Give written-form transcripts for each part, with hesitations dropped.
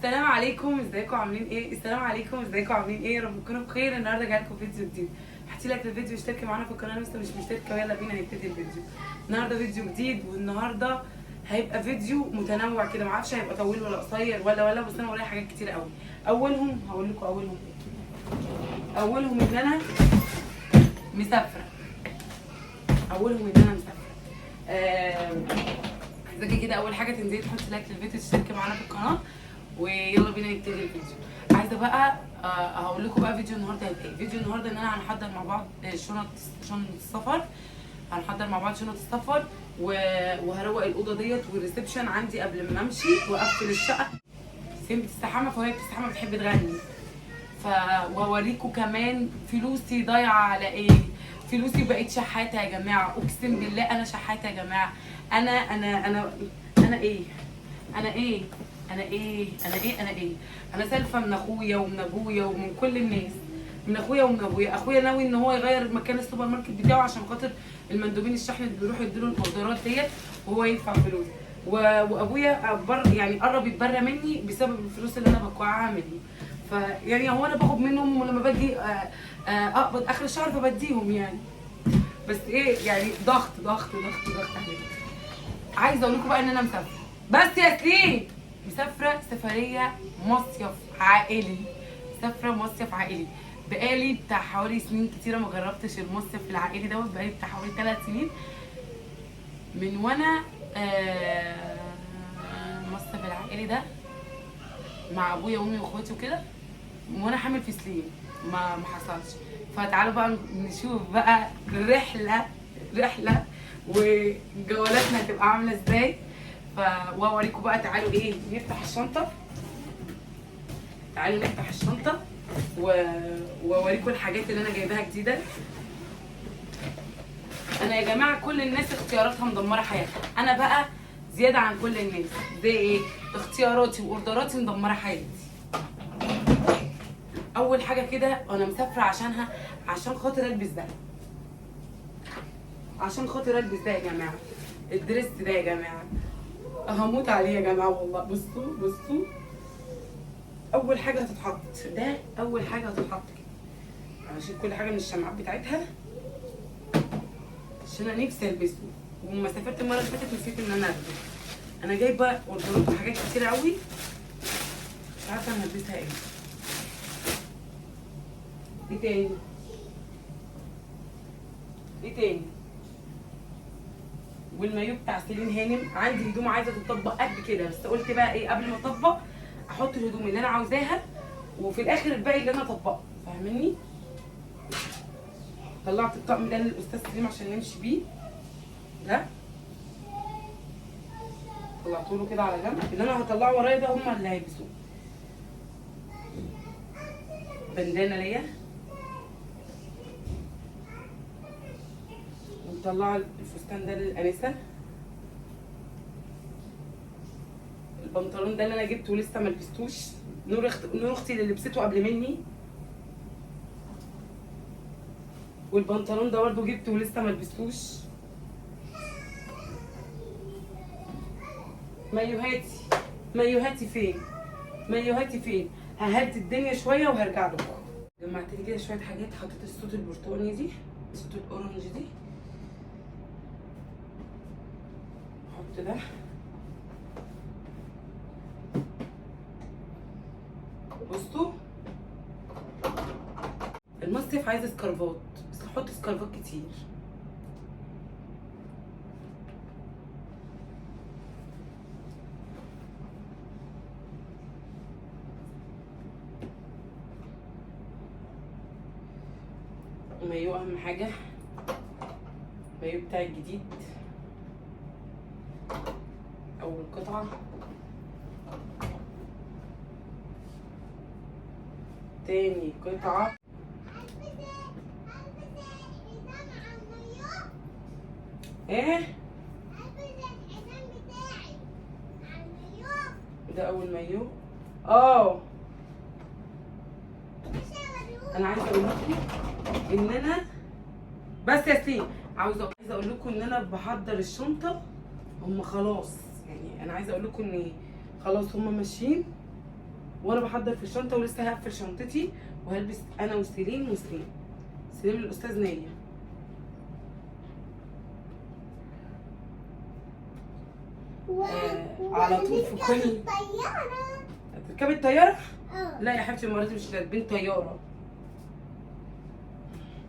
السلام عليكم، ازيكم عاملين ايه؟ السلام عليكم، ازيكم عاملين ايه؟ رب تكونوا بخير. النهارده جاي لكم فيديو جديد. هحكي لك الفيديو، اشتركي معانا في القناه لسه مش مشتركه ويلا بينا نبتدي الفيديو. النهارده فيديو جديد، والنهارده هيبقى فيديو متنوع كده، معرفش هيبقى طويل ولا قصير ولا بس انا ورايا حاجات كتير قوي. اولهم هقول لكم اولهم ان انا مسافره. عايزاكي كده اول حاجه تنزلي تحطي لايك للفيديو، تشتركي معانا في القناه ويلا بينا نبتدي الفيديو. عايزه بقى هقول لكم بقى فيديو النهارده هيبقى ايه. فيديو النهارده ان انا هنحضر مع بعض شنط السفر. هنحضر مع بعض شنط السفر وهروق الاوضه ديت والريسبشن عندي قبل ما امشي واقفل الشقه. سيم بتستحمى، فهي بتستحمى بتحب تغني. وهوريكم كمان فلوسي ضايعه على ايه. فلوسي بقيت شحاته يا جماعه، اقسم بالله انا شحاته يا جماعه. انا سالفه من اخويا ومن ابويا ومن كل الناس. من اخويا ومن ابويا. اخويا ناوي ان هو يغير مكان السوبر ماركت بتاعه عشان خاطر المندوبين الشحن اللي بيروحوا يديله الاوردرات ديت وهو يدفع فلوس. وابويا يعني قرب يتبرى مني بسبب الفلوس اللي انا بقعها منه. فيعني هو انا باخد منهم ولما باجي اقبض اخر الشهر فبديهم يعني. بس ايه يعني ضغط عليهم. عايزه اقول لكم بقى ان انا مسافره. بس يا سليم مسافره سفريه مصيف عائلي. بقالي بتاع حوالي سنين كتيره ما جربتش المصيف العائلي دوت. بقالي بتاع حوالي 3 سنين من وانا المصيف العائلي ده مع ابويا وامي واخواتي وكده وانا حامل في سليم ما حصلش. فتعالوا بقى نشوف بقى رحله وجولاتنا هتبقى عامله ازاي. واوريكم بقى. تعالوا نفتح الشنطه واوريكم الحاجات اللي انا جايباها جديده. انا يا جماعه كل الناس اختياراتها مدمره حياتها، انا بقى زياده عن كل الناس. زي ايه؟ اختياراتي واوردراتي مدمره حياتي. اول حاجه كده انا مسافره عشان خاطر البس ده. يا جماعه. الدريس ده يا جماعه هموت عليه يا جماعه والله. بصوا اول حاجه هتتحط كده عشان كل حاجه من الشمعات بتاعتها عشان انا نفسي البسه. وما سافرت المره اللي فاتت نسيت ان انا البسه. انا جايبه اوردرات حاجات كتير قوي مش عارفه انا هلبسها ايه تاني. والمايو بتاع سيلين هانم. عندي هدوم عايزه تطبق قد كده، بس قلت بقى ايه قبل ما اطبق احط الهدوم اللي انا عاوزاها وفي الاخر الباقي اللي انا اطبقه. فاهمني؟ طلعت الطقم ده للاستاذ سليم عشان نمشي بيه. ده طلعته له كده على جنب. اللي انا هطلعه ورايا ده هم اللي هيلبسوه. بندانه ليا. ومطلعه الفستان ده للانسه. البنطلون ده اللي انا جبته ولسه ما لبستوش. نور اختي اللي لبسته قبل مني. والبنطلون ده برضه جبته ولسه ما لبستوش. مايوهاتي فين؟ ههدي الدنيا شويه وهرجع لكم. جمعت لي كده شويه حاجات. حطيت الصوت البرتقاني دي، الصوت الاورنج دي. احط ده. بصوا المصيف عايزه سكارفات، بس هحط سكارفات كتير. مايو اهم حاجه. مايو بتاعي الجديد اول قطعه. تاني قطعه. ايه ده اول مايو. انا عايزه اقول لكم ان انا بس يا سليم عايزه اقول لكم ان انا بحضر الشنطه. هم خلاص يعني انا عايزه اقول لكم ان خلاص هم ماشيين وانا بحضر في الشنطه ولسه هقفل شنطتي وهلبس انا وسيلين سليم الاستاذ نايم. على طول في كل تركبي الطياره. لا يا حبيبتي المره دي مش راكبين طياره،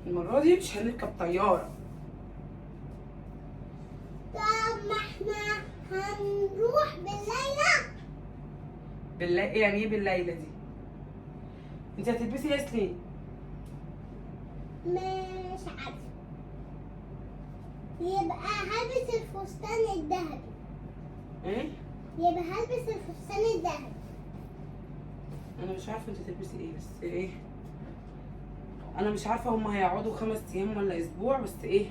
المره دي مش هنركب طياره. طب ما احنا هنروح بالليله. بالليل يعني ايه بالليله دي؟ انت هتلبسي ايه يا سليم؟ مش عارفه. يبقى هلبس الفستان الذهبي. ايه؟ يبقى هلبس الفستان الذهبي. انا مش عارفه انت تلبسي ايه، بس ايه، انا مش عارفه هم هيقعدوا 5 ايام ولا اسبوع، بس ايه،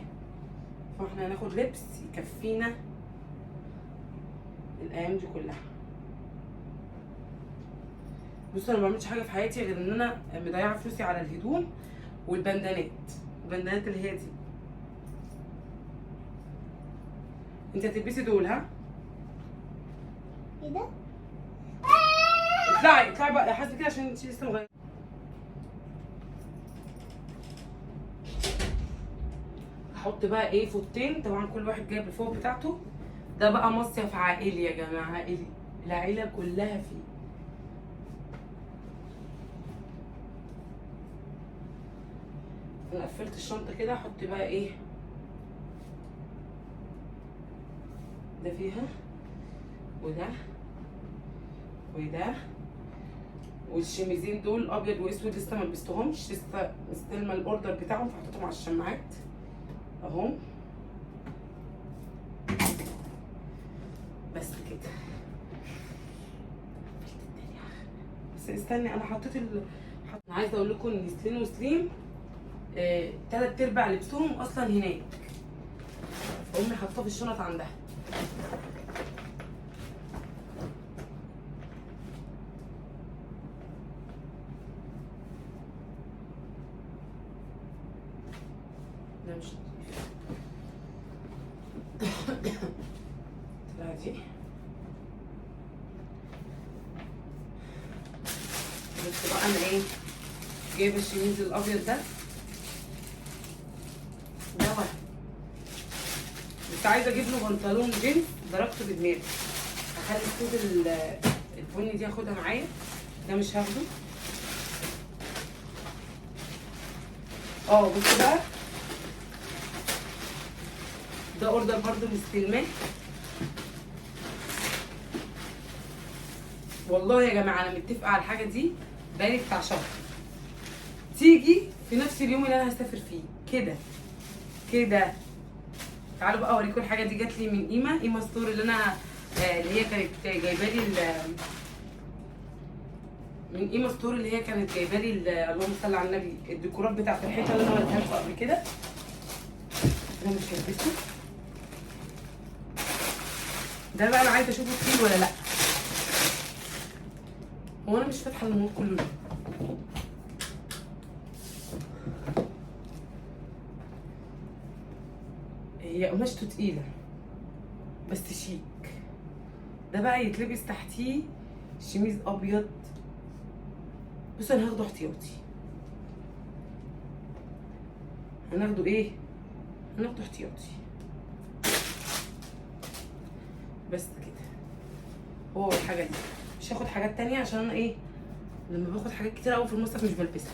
فاحنا هناخد لبس يكفينا الايام دي كلها. بصوا انا ما بعملش حاجه في حياتي غير ان انا مضيعه فلوسي على الهدوم والبندانات، البندانات اللي هي دي. انت هتلبسي دول ها؟ ايه ده؟ اطلعي بقى حاسه كده عشان انت لسه مغيره. هحط بقى ايه فوطين، طبعا كل واحد جايب الفوط بتاعته. ده بقى مصيف عائلي يا جماعه، عائلي، العيله كلها فيه. انا قفلت الشنطه كده، احط بقى ايه ده فيها، وده والشميزين دول ابيض واسود لسه ما لبستهمش، لسه مستلمه الاوردر بتاعهم فحطيتهم على الشماعات اهو. بس كده. بس استني انا حطيت انا عايزه اقول لكم ان سليم وسليم 3/4 لبسهم اصلا هناك، امي حاطاه في الشنط عندها. ده مش طلع دي. بس بقى انا ايه جايبه الشميز الابيض ده وهم، بس عايزه اجيب له بنطلون جينز ضربته بدماغي. هخلي الكود البني دي هاخدها معايا، ده مش هاخده. بصوا بقى ده اوردر برضه مستلماه والله يا جماعه. انا متفقه على الحاجه دي بقالي بتاع شهر، تيجي في نفس اليوم اللي انا هسافر فيه كده. تعالوا بقى اوريكم الحاجه دي. جات لي من ايما ستور، اللي انا اللي هي كانت جايبه لي من ايما ستور، اللي هي كانت جايبه لي اللهم صل على النبي الديكورات بتاعت الحيطه اللي انا وريتها لكم قبل كده. انا مش هلبسه ده بقى، انا عايزه اشوفه تقيل ولا لا. هو انا مش فاتحه المول كله ليه؟ هي قماشته تقيله بس شيك. ده بقى يتلبس تحتيه شميز ابيض. بصوا انا هاخده احتياطي. هناخده ايه؟ هناخده احتياطي بس كده. هو الحاجه دي مش هاخد حاجات تانية عشان انا ايه، لما باخد حاجات كتير قوي في المصيف مش بلبسها.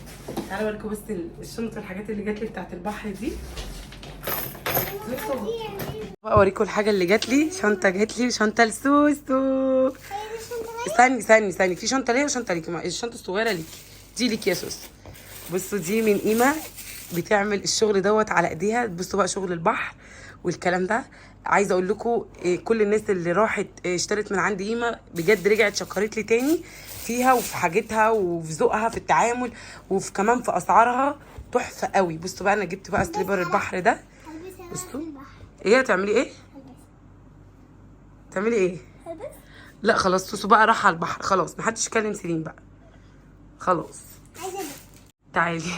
تعالوا اوريكم بس الشنطه والحاجات اللي جات لي بتاعت البحر دي. بقى اوريكم الحاجه اللي جات لي. شنطه جات لي، شنطه لسوسو. استني في شنطه ليا وشنطه ليكي. الشنطه الصغيره ليكي دي ليكي يا سوسو. بصوا دي من ايما، بتعمل الشغل دوت على ايديها. بصوا بقى شغل البحر والكلام ده. عايزه اقول لكم كل الناس اللي راحت اشترت من عند ايما بجد رجعت شكرت لي تاني فيها وفي حاجتها وفي ذوقها في التعامل وفي كمان في اسعارها تحفه قوي. بصوا بقى انا جبت بقى سليبر البحر ده. بصوا ايه هتعملي ايه؟ تعملي ايه؟ لا خلاص سوسو بقى راح على البحر خلاص، محدش يكلم سيرين بقى خلاص. تعالي.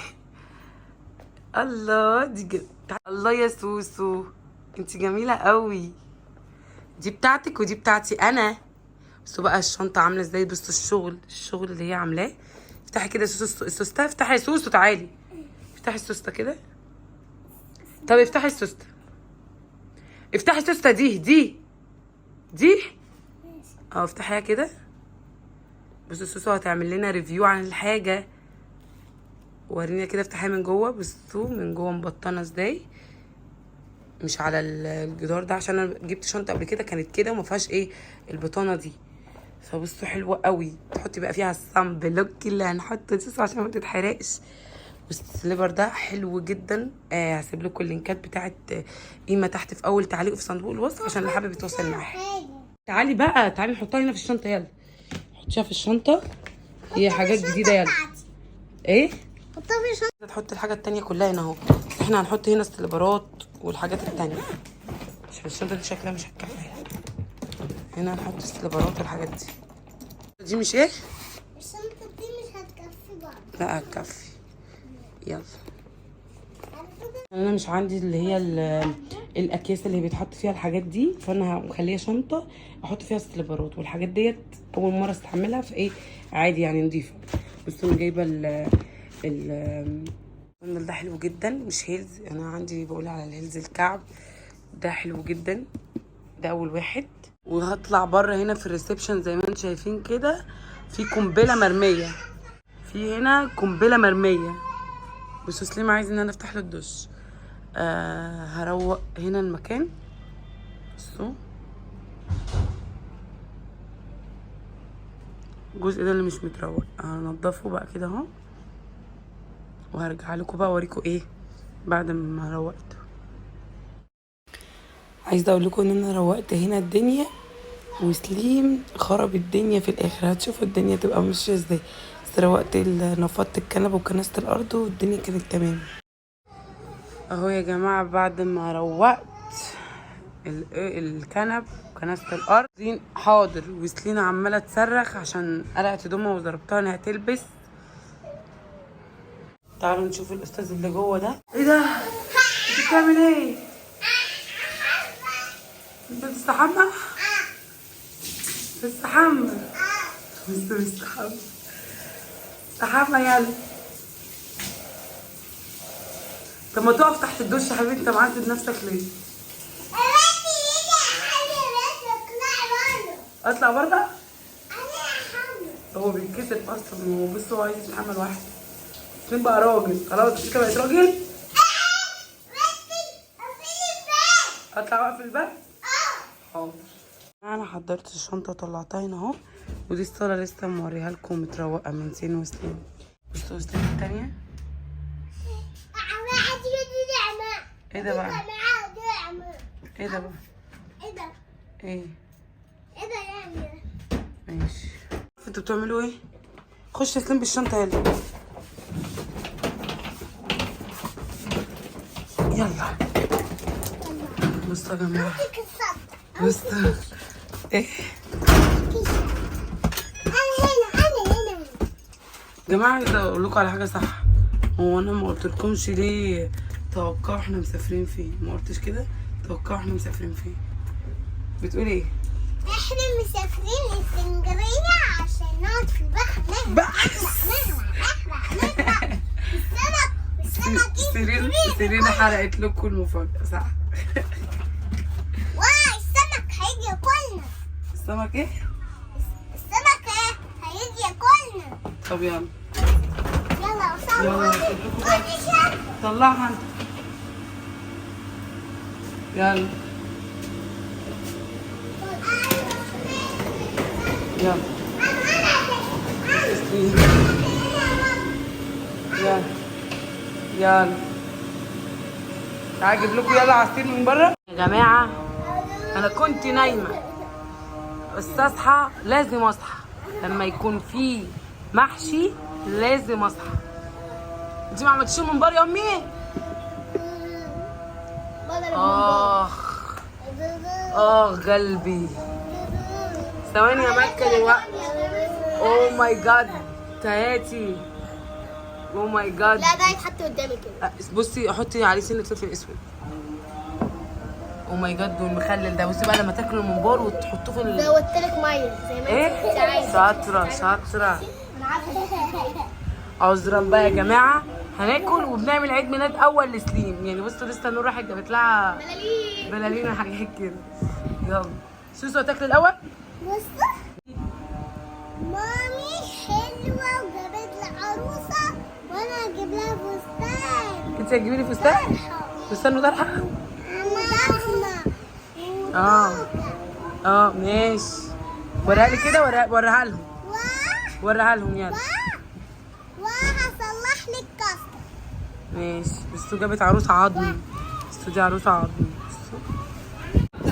الله دي الله يا سوسو انت جميله قوي. دي بتاعتك ودي بتاعتي انا. بصوا بقى الشنطه عامله ازاي. بصوا الشغل اللي هي عاملاه. افتحي كده السوسته، افتحي يا سوسو تعالي. افتحي السوسته كده. طب افتحي السوسته، افتحي السوسته دي افتحيها كده. بصوا سوسو هتعمل لنا ريفيو عن الحاجه. ورينا كده، افتحيها من جوه. بصوا من جوه مبطنه ازاي، مش على الجدار ده، عشان انا جبت شنطه قبل كده كانت كده وما فيهاش ايه البطانه دي. فبصوا حلوه قوي. تحطي بقى فيها الصن بلوك اللي هنحطه سوسو عشان ما تتحرقش. والسليبر ده حلو جدا. هسيب لكم اللينكات بتاعت قيمه تحت في اول تعليق في صندوق الوصف عشان اللي حابب يتواصل معايا. تعالي بقى، تعالي نحطها هنا في الشنطه. يلا حطيها في الشنطه، هي حاجات جديده. يلا ايه، حطها في الشنطه. تحط الحاجه التانيه كلها هنا اهو. احنا هنحط هنا السليبرات والحاجات التانيه عشان الشنطه دي شكلها مش هتكفي. هنا هنحط السليبرات والحاجات دي مش ايه. الشنطه دي مش هتكفي بعض. لا هتكفي. يلا انا مش عندي اللي هي الاكياس اللي بيتحط فيها الحاجات دي، فانا هخليها شنطه احط فيها السليبرات والحاجات ديت. اول مره استعملها فايه عادي يعني نضيفه. بصوا انا جايبه البندل ده حلو جدا، مش هيلز. انا عندي بقول على الهيلز الكعب ده حلو جدا. ده اول واحد. وهطلع بره هنا في الريسبشن زي ما انتم شايفين كده في قنبله مرميه. في هنا قنبله مرميه. بس سليم عايز ان انا افتح له الدش. هروق هنا المكان. بصوا الجزء ده اللي مش متروق هنضفه بقى كده اهو. وهرجع لكم بقى اوريكم ايه بعد ما روقته. عايزه اقول لكم ان انا روقت هنا الدنيا وسليم خرب الدنيا في الاخر. هتشوفوا الدنيا تبقى ماشيه ازاي. بس روقت نفضت الكنبه وكنسه الارض والدنيا كانت تمام اهو يا جماعه. بعد ما روقت الكنب وكنسه الارض حاضر. وسلينا عماله تصرخ عشان قلعت هدومها وضربتها انها تلبس. تعالوا نشوف الاستاذ اللي جوه ده. ايه ده؟ انت بتعمل ايه؟ انت بتستحمى؟ بتستحمى؟ بتستحمى. استحمى يلا. طب ما تقف تحت الدش يا حبيبي، انت معذب نفسك ليه؟ اطلع بره. هو بيتكسف اصلا. هو بص هو عايز يتحمل واحد. فين بقى راجل؟ خلاص انت بقيت راجل. اطلع بقى في الباب. حاضر. انا حضرت الشنطه وطلعتها هنا اهو. ودي الصاله لسه موريها لكم متروقه من سين وسليم. بصوا سليم التانيه. ايه ده بقى؟ ايه ده بقى؟ ايه ده؟ ايه؟ ايه ده يعني؟ ماشي. انتوا بتعملوا ايه؟ خش سليم بالشنطه يلا. يلا بصوا يا جماعه. بصوا ايه؟ انا هنا. يا جماعه عايزه اقول لكم على حاجه صح. هو انا ما قلتلكمش ليه توقعوا احنا مسافرين فين؟ ما قلتش كده؟ توقعوا احنا مسافرين فين؟ بتقول ايه؟ احنا مسافرين اسكندريه عشان نقعد في البحر نغرق. السمك سيرين حرقت لكم المفاجاه صح؟ واي السمك هيجي ياكلنا. السمك ايه؟ السمك ايه؟ هيجي ياكلنا. طب يلا يلا وصلنا. طلعها انت. يلا يلا يلا يلا. تعالى اجيب لكم يلا عصير من بره. يا جماعه انا كنت نايمه بس اصحى. لازم اصحى لما يكون في محشي. لازم اصحى. انت ما عملتيش من بره يا امي؟ قلبي. ثواني يا مكه دلوقتي. اوه ماي جاد تهاتي. اوه ماي جاد. لا ده يتحط قدامي كده. بصي حطي عليه سنه فلفل اسود. او ماي جاد والمخلل ده. بصي بقى لما تاكلوا الممبار وتحطوه في زودت لك ميه زي ما انت ايه شاطره شاطره. عذرا بقى يا جماعه، هناكل وبنعمل عيد ميلاد اول لسليم. يعني بصوا لسه نور راحت جابت لها بلالين وحاجات كده. يلا سوسو هتاكل الاول. بص مامي حلوه وجابت لي عروسه وانا هجيب لها فستان. انت هتجيبي لي فستان؟ فستان وطرحه؟ اه ماشي. وريها لي كده، وريها لهم. وريها لهم يلا. وهصلح لك كاستر. ماشي. بس جابت عروسه عظمي. بس دي عروسه عظمي.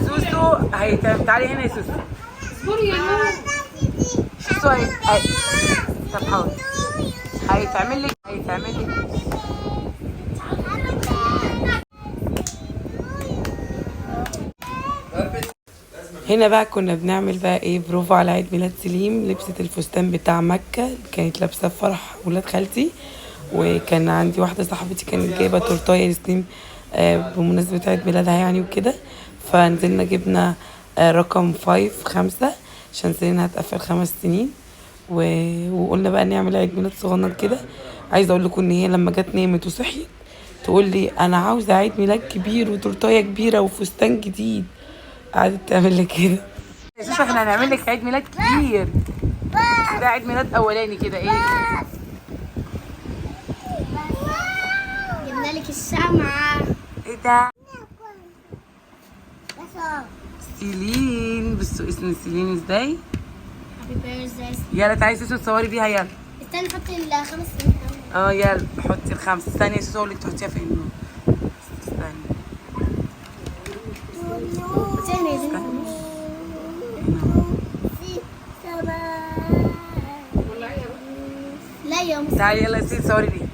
سوسو هيتعمل. تعالي هنا يا سوسو. اصبري يا نور. سوسو طب حاضر. هيتعمل لك هنا بقى. كنا بنعمل بقى ايه بروفا على عيد ميلاد سليم. لبست الفستان بتاع مكة اللي كانت لابساه في فرح ولاد خالتي، وكان عندي واحده صاحبتي كانت جايبه تورتايه لسليم بمناسبه عيد ميلادها يعني وكده. فنزلنا جبنا رقم 5 عشان سنين هتقفل 5 سنين، وقلنا بقى نعمل عيد ميلاد صغنن كده. عايزه اقول لكم ان هي لما جت نامت وصحيت تقول لي انا عاوزه عيد ميلاد كبير وتورتايه كبيره وفستان جديد. قعدت تعمل لي كده. يا سوسو احنا هنعمل لك عيد ميلاد كبير. ده عيد ميلاد اولاني كده. ايه جبنا لك الشمعة. ايه ده؟ سيلين. بصوا اسم سيلين ازاي. هابي بيرثداي. يلا تعالي سوسو تصوري بيها. يلا استني حطي ال5 سنين. يلا حطي ال5. استني يا سوسو اقول لك تحطيها فين. استني. لا يا تعالي يلا يا سيدي تصوري بيها.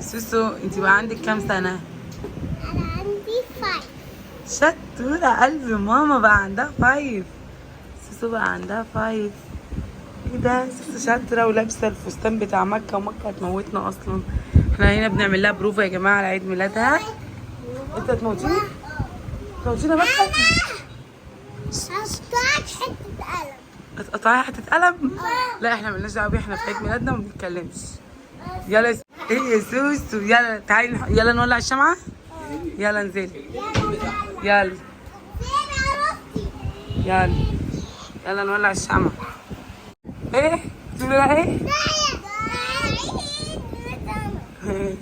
سوسو انت بقى عندك كام سنة؟ انا عندي 5. شطورة قلب ماما بقى عندها 5. سوسو بقى عندها 5. ايه ده؟ سوسو شاطرة ولابسة الفستان بتاع مكة، ومكة هتموتنا اصلا. احنا هنا بنعمل لها بروفا يا جماعة على عيد ميلادها. انت هتموتيني؟ تموتينا بقى؟ هقطعك حتة قلم. هتقطعي حتة قلم؟ لا احنا مالناش دعوة بيه، احنا في عيد ميلادنا وما بنتكلمش. يلا ايه يا سوسو. يلا تعالي يلا نولع الشمعة. يلا انزلي. يلا يلا نولع الشمعة. ايه؟ تقولي ايه؟ ماشي.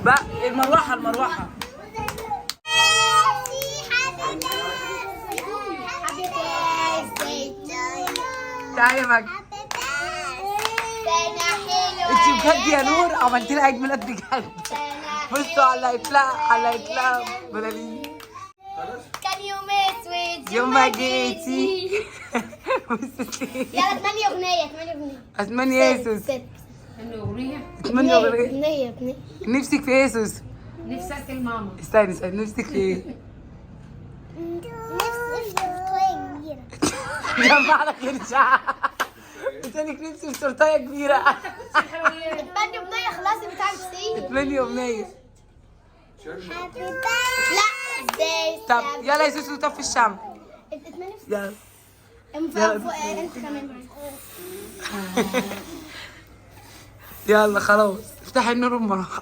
بقى المروحة. تعالي يا مجد. انت بجد يا نور عملت لي عيد ميلاد بجد. بصوا علقت لها بلالين. كان يوم اسود يوم ما جيتي. بصي يلا 8 اغنية. اسمعني يا سوسو. 8 أغنية. نفسك في ايه يا سوسو؟ نفسي اكل ماما. استني نفسك في ايه؟ نفسي في تورتاية كبيرة. جمع لك ارجع. قلت لك نفسي في تورتايه كبيره. 8 اغنية خلاص بتاعت سي. 8 أغنية. لا ازاي. طب يلا يا سوسو طفي الشمع. يلا انت كمان. يلا خلاص افتحي النور والمروحة.